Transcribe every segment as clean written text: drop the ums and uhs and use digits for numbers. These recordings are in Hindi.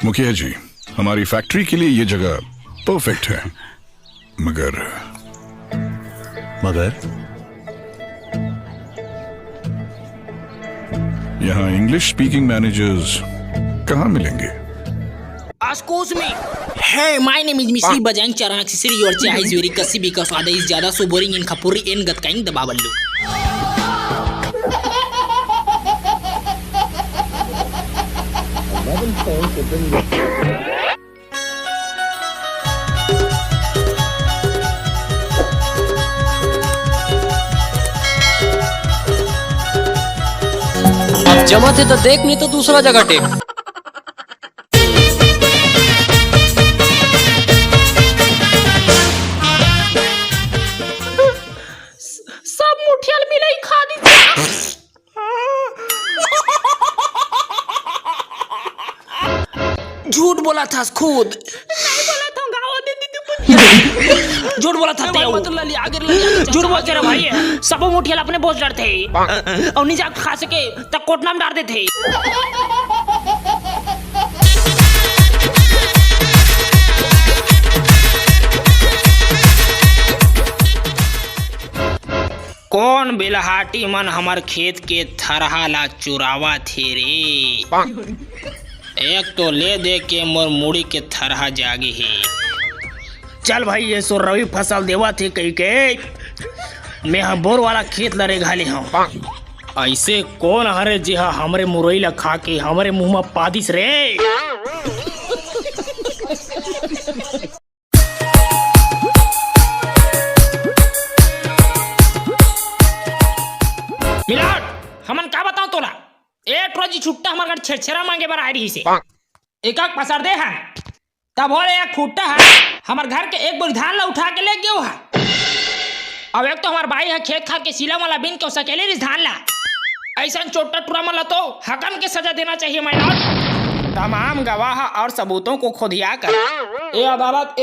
मुखिया जी, हमारी फैक्ट्री के लिए ये जगह परफेक्ट है, मगर यहाँ इंग्लिश स्पीकिंग मैनेजर्स कहाँ मिलेंगे? Excuse me. Hey, my name is Mr. Bajang Charang Sisiri. Your chai is very cussy because Ada is jada so boring in Kapuri in Gatkain the Babalu. अब जमा थे तो देख, नहीं तो दूसरा जगह टेक। सब मुठियल मिले खा दी। झूठ बोला था खुद। नहीं बोला था, गावा दे दी। झूठ बोला था ते झूठ बोल के रे भाई। सब मुठियल अपने बोझ डरते और नहीं जाकर खा सके तब कोटनाम डाल देते। कौन बेलहाटी मन हमार खेत के थरहा ला चुरावा थे रे। एक तो ले दे के मोर मुड़ी के थरहा जागे है। चल भाई, ये सो रवि फसल देवा थे कही के मैं हाँ बोर वाला खेत लरे घाले हूँ। ऐसे कौन हरे जी हाँ हमरे मुरई ला खा के हमरे मुंह में पादिस रे। मिलाट, हमन का बताऊं तोला। एक रोज छुट्टा हमार घर छेछरा मांगे बर आई रही से। एक पसार दे है तब हो एक फुट्टा है हमार घर के एक बोरी धान ला उठा के ले गयो है। अब एक तो हमार भाई है खेत खा के सीला वाला बिन के सकेले रिस धान ला। ऐसा चोटा टुरा मला तो हकम के सजा देना चाहिए। मैनाट तमाम गवाह और सबूतों को खोदिया कर ये अदालत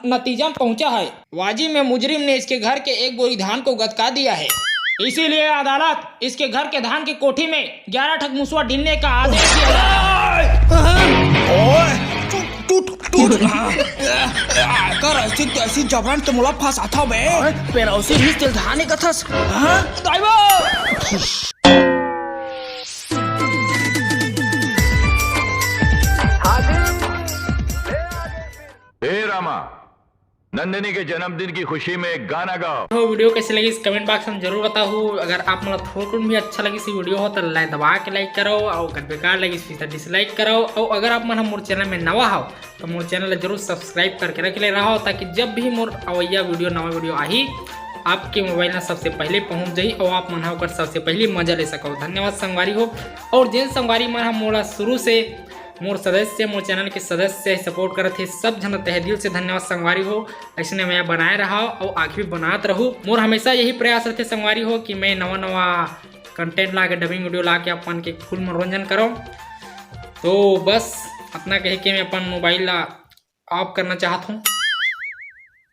नतीजा पहुंचा है। वाजी में मुजरिम ने इसके घर के एक बोरी धान को गदका दिया है। इसीलिए अदालत इसके घर के धान की कोठी में 11 ठक मुसवा ढीलने का आदेश दिया। ऐसी जबरन तो मुला फंसाता बे पेरौसी भी तेल धाने का थस। हे रामा, नंदिनी के जन्मदिन की खुशी में एक गाना गाओ। तो वीडियो कैसे लगी इस कमेंट बॉक्स में जरूर बताओ। अगर आप मतलब थोड़ा भी अच्छा लगी इसी वीडियो हो तो लाइक दबा के लाइक करो और अगर बेकार लगी तो डिसलाइक करो। और अगर आप मतलब मोर चैनल में नवा हो तो मोर चैनल जरूर सब्सक्राइब करके रख ले रहा ताकि जब भी मोर अवैया वीडियो नवा वीडियो आई आपके मोबाइल में सबसे पहले पहुंच जाई और आप मन होकर सबसे पहले मजा ले सको। धन्यवाद संगवारी हो। और जिन संगवारी मन हम मोला शुरू से मोर सदस्य मोर चैनल के सदस्य सपोर्ट करत थे सब जन तहे दिल से धन्यवाद संगवारी हो। ऐसे मैं बनाए रहा और आगे भी बनात रहूँ। मोर हमेशा यही प्रयास रहते संगवारी हो कि मैं नवा कंटेंट ला के डबिंग वीडियो ला के अपन के फुल मनोरंजन करो। तो बस अपना कह के मैं अपन मोबाइल ला ऑफ करना चाहता हूँ।